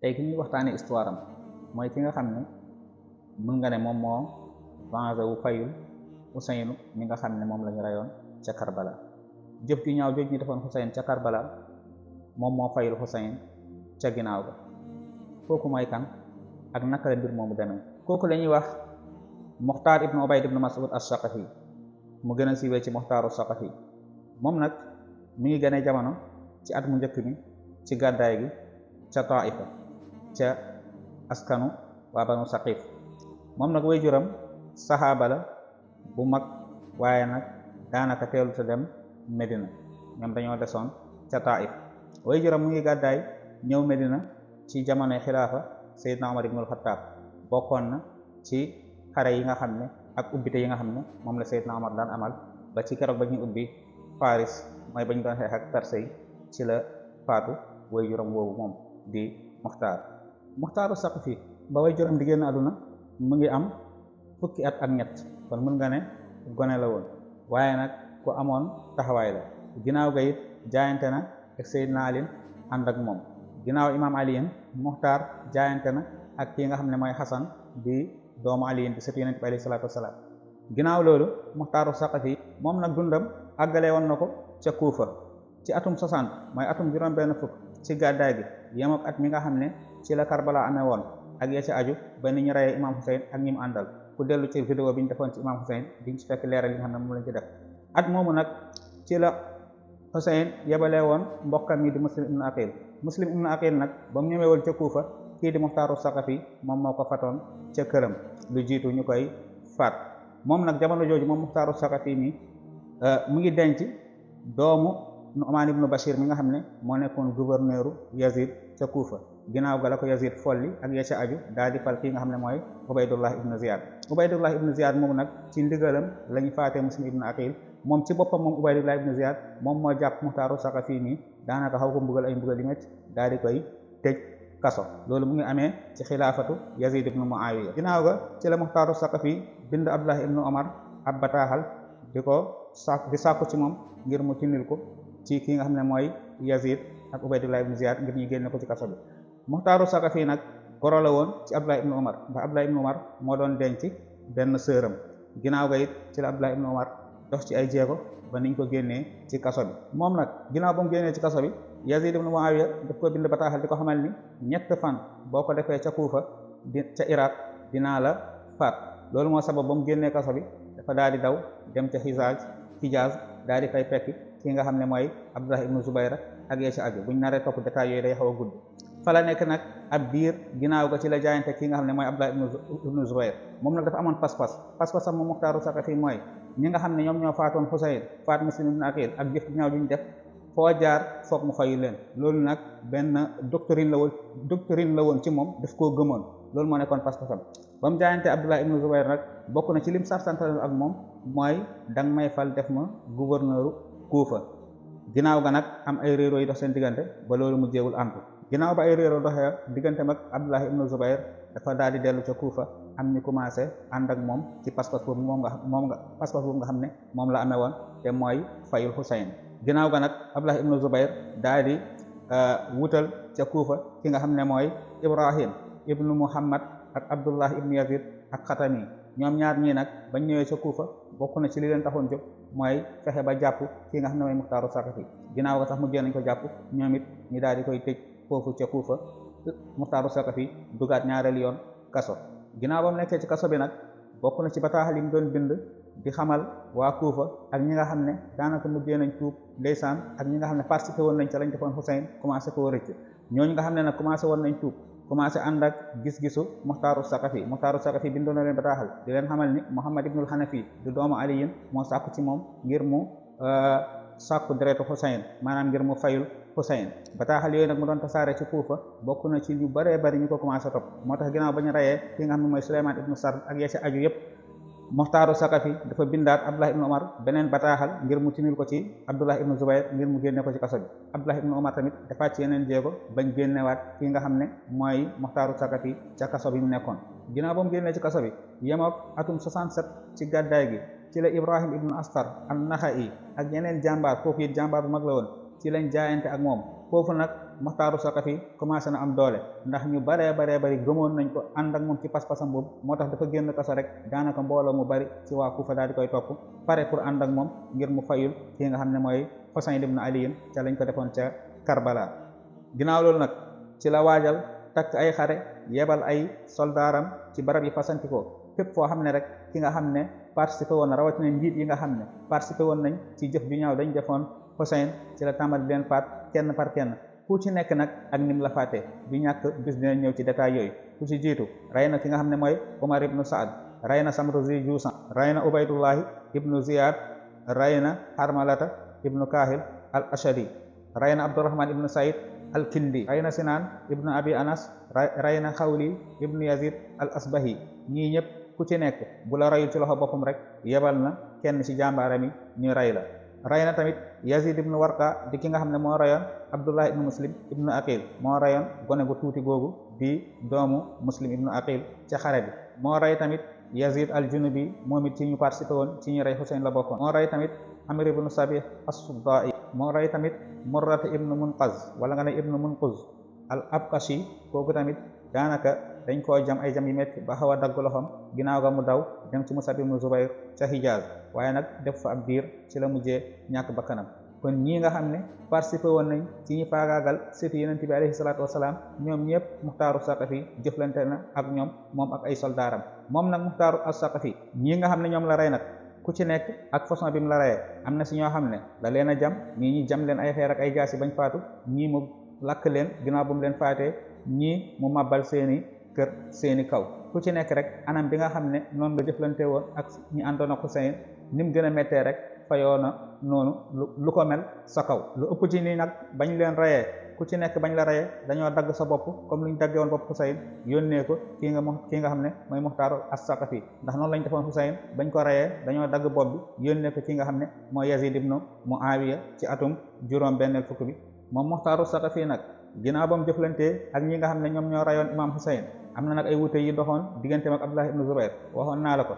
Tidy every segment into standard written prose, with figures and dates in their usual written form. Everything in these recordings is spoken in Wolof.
tey ki ñuy waxtaanee histoire am mooy ki nga xam ne mën nga ne moom moo vengé wu fayul Ousseynou mi nga xam ne moom la ñu reyoon ca Karbala jëf ju ñaaw jooju ñu defoon Xuseyn ca Karbala moom moo fayul Xuseyn ca ginnaaw ga kooku mooy kan ak naka la mbir moomu demee kooku la ñuy wax Muxtaar ibnu Ubayd ibnu Mas'ud as-Saqafi mu gën a siiwee ci Muxtaaru Saqafi moom nag mi ngi gënee jamono ci at mu njëkk mi ci gàddaay gi ca Taifa ca askanu waa Banu Saqif moom nag way juram saxaaba la bu mag waaye nag daanaka teelu te dem Medina ñoom dañoo desoon ca Taif way juram mu ngi gàddaay ñëw Medina ci jamonoy xilaafa Seydina Omar ibnul Xattaab bokkoon na ci xare yi nga xam ne ak ubbite yi nga xam ne moom la Seydina Omar daan amal ba ci keroog ba ñuy ubbi Faris mooy ba ñu doon xeex ak Perse yi ci la faatu way juram woowu moom di Muxtaaru Saqafi ba way juram di génn àdduna mu ngi am fukki at ak ñett kon mën nga ne gone la woon waaye nag ku amoon taxawaay la ginnaaw ga it jaayante na ak Seydina Ali ànd ak moom ginnaaw imaam aliyin Muxtaar jaayante na ak kii nga xam ne mooy Xasan di doomu aliyin di sëtu Yonent bi alayhi salaatu wasalaam ginnaaw loolu Muxtaaru Saqafi moom nag dundam àggale woon na ko ca Kuufa ci atum 60 mooy atum juróom-benn fukk ci gàddaay gi yem ak at mi nga xam ne ci la Karbala amee woon ak ya ca aju ba ni ñu reyee imaam Xuseyn ak ñi mu àndal ku dellu ci vidéo bi ñu defoon ci imaam Xuseyn di ci fekk leeral yi nga xam ne moom lañ ci def at moomu nag ci la Xuseyn yebalee woon mbokkam yi di Muslim ibnu Aqil nag ba mu ñëwee woon ca Kuufa kii di Muxtaaru Saqafi moom moo ko fatoon ca këram lu jiitu ñu koy faat moom nag jamono jooju moom Muxtaaru Saqafi mi mu ngi denc doomu Nu'maan ibnu Bashir mi nga xam ne moo nekkoon gouverneuru Yazid ca Kuufa ginnaaw ga la ko Yazid folli ak ya ca aju daal di fal kii nga xam ne mooy Ubaydullah ibnu Ziyad moomu nag ci ndigalam la ñu faatee Muslim ibnu Aqil moom ci boppam moom Ubaydullah ibnu Ziyad moom moo jàpp Muxtaaru Saqafi mi daanaka xaw ko mbugal ay mbugal yu métti daal di koy tëj kaso loolu mu ngi amee ci xilaafatu Yazid ibnu Muawiya ginnaaw ga ci la Muxtaaru Saqafi bind Abdullah ibnu Omar ab bataaxal di sàkku ci moom ngir mu tindil ko ci ki nga xam ne mooy Yazid ak Ubaydullah ibn Ziyad ngir ñu génne ko ci kaso bi Muxtaaru Saqafi nag goro la woon ci Abdullah ibn Umar ndax Abdullah ibn Umar moo doon denc benn sëram ginnaaw ga it ci la Abdullah ibn Umar dox ci ay jéego ba niñ ko génnee ci kaso bi moom nag ginnaaw ba mu génnee ci kaso bi Yazid ibn Muawiya daf ko bind bataaxal di ko xamal ni ñett fan boo ko defee ca Kuufa ca Iraq dinaa la faat loolu moo sabab ba mu génnee kaso bi dafa daal di daw dem ca Hijaaz daal di fay fekki ki nga xam ne mooy Abdullah ibnu Zubayr ak yee ci aju buñ naree topp détails yooyu day xaw a gudd fa la nekk nag ab diir ginnaaw ga ci la jaayante ki nga xam ne mooy Abdullah ibnu Zubayr moom nag dafa amoon pas-pas am mu Muxtaaru Saqafi mooy ñi nga xam ne ñoom ñoo faatoon Xuseyn faat Muslim ibnu Aqil ak jëf ginnaaw duñ def foo jaar foog mu fayu leen loolu nag benn doctrine la woon ci moom daf koo gëmoon loolu moo nekkoon pas-pasam ba mu jaayante Abdullah ibnu Zubayr nag bokk na ci lim sarsantal ak moom mooy danga may fal def ma gouverneur Kuufa ginnaaw ga nag am ay réeroo yi dox seen diggante ba loolu mu jéewul antu ginnaaw ba ay réeroo doxee diggante mag Abdullah ibnu Zubayr dafa daal di dellu ca Kuufa am ñu commencé ànd ak moom ci pas-pas boobu nga xam ne moom la amee woon te mooy fayul Xuseyn ginnaaw ga nag Abdullah ibnu Zubayr daal di wutal ca Kuufa ki nga xam ne mooy Ibrahim ibnu Muhammad ak Abdullah ibnu Yazid ak Xatami ñoom ñaar ñii nag bañ ñëwee ca Kuufa bokk na ci li leen taxoon jóg mooy fexe ba jàpp ki nga xam ne mooy Muxtaaru Saqafi ginnaaw ga sax mu génn nañ ko jàpp ñoom it ñi daal di koy tëj foofu ca Kuufa Muxtaaru Saqafi dugaat ñaareelu yoon kaso ginnaaw ba mu nekkee ci kaso bi nag bokk na ci bataaxal yi mu doon bind di xamal waa Kuufa ak ñi nga xam ne daanaka mujjee nañ tuub ndeysaan ak ñi nga xam ne participé woon nañ ca lañ defoon Xuseyn commencé koo rëcc ñooñu nga xam ne nag commencé woon nañ tuub commencé ànd ak gis-gisu Muxtaaru Saqafi bindoon na leen bataaxal di leen xamal ni Muhammad ibnul Hanafi du doomu aliyin moo sàkku ci moom ngir mu sàkku deretu Xuseyn maanaam ngir mu fayul Xuseyn bataaxal yooyu nag mu doon tasaare ci Kuufa bokk na ci ñu bëree bëri ñu ko commencé topp moo tax ginnaaw ba ñu reyee ki nga xam ne mooy Suleymaan ibnu Sard ak ya ci aju yépp Muxtaaru Saqafi dafa bindaat Abdullah ibnu Umar beneen bataaxal ngir mu tinil ko ci Abdullah ibnu Zubayr ngir mu génne ko ci kaso bi Abdullah ibnu Umar tamit defaat ci yeneen jéego bañ génnewaat ki nga xam ne mooy Muxtaaru Saqafi ca kaso bi mu nekkoon ginnaaw ba mu génnee ci kaso bi yemook atum 67 ci gàddaay gi ci la Ibrahim ibnu Astar an-Naxa'i ak yeneen jàmbaar foofu it jàmbaar bu mag la woon ci lañ jaayante ak moom foofu nag Muxtaaru Saqafi commencé na am doole ndax ñu baree bari gëmoon nañ ko ànd ak moom ci pas-pasam boobu moo tax dafa génn kaso rek daanaka mbooloo mu bari ci waa Kufa daal di koy topp pare pour ànd ak moom ngir mu fayul kii nga xam ne mooy Xuseyn ibn Ali ca lañ ko defoon ca Karbala. ginnaaw loolu nag ci la waajal takk ay xare yebal ay soldaaram ci barab yi fasantikoo fépp foo xam ne rek ki nga xam ne participé woon na rawatina njiit yi nga xam ne participé woon nañ ci jëf ju ñaaw dañ defoon Xuseyn ci la tàmbali leen faat kenn par kenn ku ci nekk nag ak nim la faatee du ñàkk bis dina ñëw ci détail yooyu. ku ci jiitu rey na ki nga xam ne mooy Umar ibnu Saad, rey na Samru zi Juusan, rey na Ubaydullahi ibnu Ziyad, rey na Harmalata ibnu Kahil al Ashari, rey na Abdurrahman ibnu Said al Kindi, rey na Sinaan ibnu Abi Anas, rey na Xawli ibnu Yazid al Asbahi. ñii ñëpp ku ci nekk bu la reyul ci loxo boppam rek yebal na kenn ci jàmbaarami ñu rey la. rey na tamit Yazid ibnu Warqa di ki nga xam ne moo reyoon Abdullah ibnu Muslim ibnu Aqil, moo reyoon gone gu tuuti googu di doomu Muslim ibnu Aqil ca xare bi. moo rey tamit Yazid al Junubi, moom it ci ñu participé woon ci ñu rey Xuseyn la bokkoon. moo rey tamit Amir ibnu Sabih as-Sudda'i, moo rey tamit Murrat ibnu Munqaz wala nga ne ibnu Munquz al Abqashi, kooku tamit daanaka dañ koo jam ay jam yu métti ba xaw a dagg loxoom, ginnaaw ga mu daw dem ci Musab ibnu Zubayr ca Hijaz, waaye nag def fa ab diir ci la mujjee ñàkk bakkanam. kon ñii nga xam ne participé woon nañ ci ñi faagaagal sëti yonent bi alayhi salaatu wasalaam, ñoom ñëpp Muxtaaru Saqafi jëflante na ak ñoom moom ak ay soldaaram. moom nag Muxtaaru as-Saqafi ñii nga xam ne ñoom la rey nag ku ci nekk ak façon bi mu la reyee. am na si ñoo xam ne da leen a jam, ñii ñi jam leen ay xeer ak ay jaasi bañ faatu, ñii mu lakk leen ginnaaw bu mu leen faatee, ñii mu màbbal seeni kër seeni kaw. ku ci nekk rek anam bi nga xam ne noonu la jëflante woon ak ñi àndoon ak Xuseyn ni mu gën a méttee rek fayoo na noonu lu ko mel sa kaw. lu ëpp ci nii nag bañ leen reyee ku ci nekk bañ la reyee dañoo dagg sa bopp comme lu ñu daggee woon bopp Xuseyn yónnee ko kii nga xam ne mooy Muxtaaru as-Saqafi, ndax noonu lañ defoon Xuseyn bañ ko reyee dañoo dagg bopp bi yónnee ko kii nga xam ne mooy Yazid ibnu Muawiya ci atum juróom-benneel fukk bi. moom Muxtaaru as-Saqafi nag ginnaaw ba mu jëflantee ak ñi nga xam ne ñoom ñoo rayoon imaam Xuseyn, am na nag ay wute yi doxoon digganteem ak Abdullah ibnu Zubayr, waxoon naa la ko.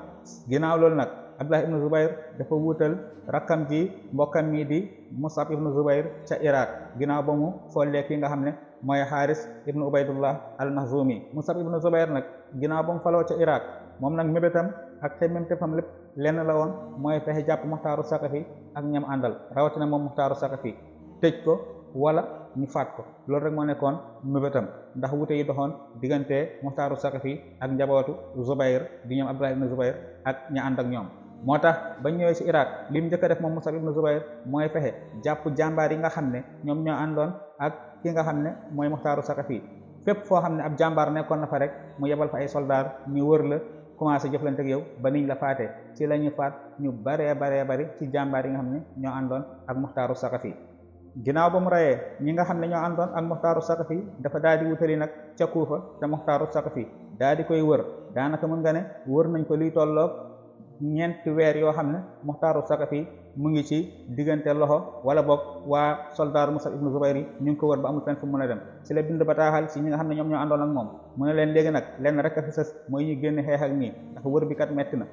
ginnaaw loolu nag Abdullah ibnu Zubayr dafa wuutal rakkam ji mbokkam mi di Musab ibnu Zubayr ca Iraq, ginnaaw ba mu follee ki nga xam ne mooy Xaaris ibnu Ubaydullah al-Maxzumi. Musab ibnu Zubayr nag ginnaaw ba mu faloo ca Iraq, moom nag mébétam ak xemmemteefam lépp lenn la woon, mooy fexe jàpp Muxtaaru Saqafi ak ñam àndal, rawatina moom Muxtaaru Saqafi, tëj ko wala ñu faat ko. loolu rek moo nekkoon mébétam, ndax wute yi doxoon diggante Muxtaaru Saqafi ak njabootu Zubayr di ñoom Abdullah ibnu Zubayr ak ña ànd ak ñoom. moo tax bañ ñëwee ci Iraq li mu njëkk a def moom Musab ibnu Zubayr mooy fexe jàpp jàmbaar yi nga xam ne ñoom ñoo àndoon ak ki nga xam ne mooy Muxtaaru Saqafi. fépp foo xam ne ab jàmbaar nekkoon na fa rek mu yebal fa ay soldaar ñu wër la commencé jëflante ak yow ba niñ la faatee. ci la ñu faat ñu baree bari ci jàmbaar yi nga xam ne ñoo àndoon ak Muxtaaru Saqafi. ginnaaw ba mu reyee ñi nga xam ne ñoo àndoon ak Muxtaaru Saqafi, dafa daal di wutali nag ca Kuufa te Muxtaaru Saqafi daal di koy wër. daanaka mën nga ne wër nañ ko luy tolloog ñeenti weer yoo xam ne Muxtaaru Saqafi mu ngi ci diggante loxo wala boog waa soldaar Musab ibnu Zubayr yi ñu ngi ko wër ba amul fenn fu mu mën a dem. ci la bind bataaxal ci ñi nga xam ne ñoom ñoo àndoon ak moom, mu ne leen léegi nag lenn rek a fi sës mooy ñu génn xeex ak nii, ndax wër bi kat metti na.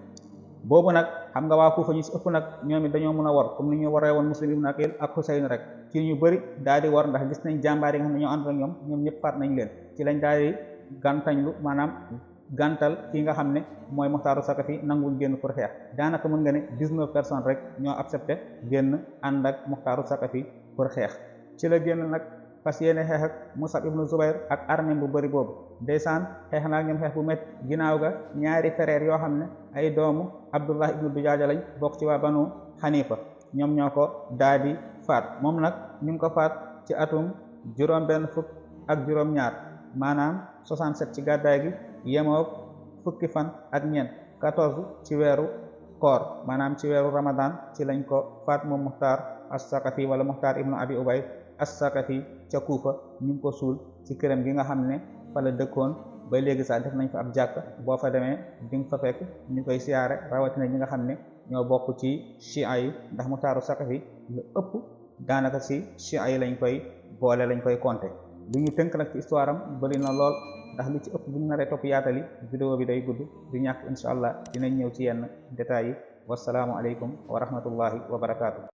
boobu nag xam nga waa Kuufa ñu ci ëpp nag ñoom it dañoo mën a war comme ni ñu waree woon Muslim ibnu Aqil ak Xuseyn rek. ci ñu bëri daal di war ndax gis nañ jàmbaar yi nga xam ne ñoo ànd ak ñoom ñëpp faat nañ leen. ci lañ daal di gàntañlu maanaam gàntal ki nga xam ne mooy Muxtaaru Saqafi, nanguñ génn pour xeex. daanaka mën nga ne 19 personnes rek ñoo accepté génn ànd ak Muxtaaru Saqafi pour xeex. ci la génn nag fas yéene xeex ak Musab ibnu Zubayr ak armée bu bëri boobu. ndeysaan xeex naa ak ñoom xeex bu métti. ginnaaw ga ñaari frères yoo xam ne ay doomu Abdullah ibnu Dujaaja lañ bokk ci waa Banu Xanifa, ñoom ñoo ko daal di faat. moom nag ñu ngi ko faat ci atum juróom-benn fukk ak juróom-ñaar maanaam 67 ci gàddaay gi, yemoog fukki fan ak ñeent 14 ci weeru koor maanaam ci weeru Ramadan ci lañ ko faat moom Muxtaar as-Saqafi wala Muxtaar ibnu Abi Ubayd as-Saqafi ca Kuufa. ñu ngi ko suul ci këram gi nga xam ne fa la dëkkoon ba léegi sax def nañ fa ab jàkk, boo fa demee di nga fa fekk ñu koy siyaare, rawatina ñi nga xam ne ñoo bokk ci Shia yi, ndax Muxtaaru Saqafi lu ëpp daanaka ci Shia yi lañ koy boole, lañ koy compter. lu ñu tënk nag ci histoire am bëri na lool, ndax li ci ëpp bu ñu naree topp yaatali vidéo bi day gudd. du ñàkk incha allah dinañ ñëw ci yenn détails yi. wasalaamu aleykum wa rahmatullahi wa barakaatu.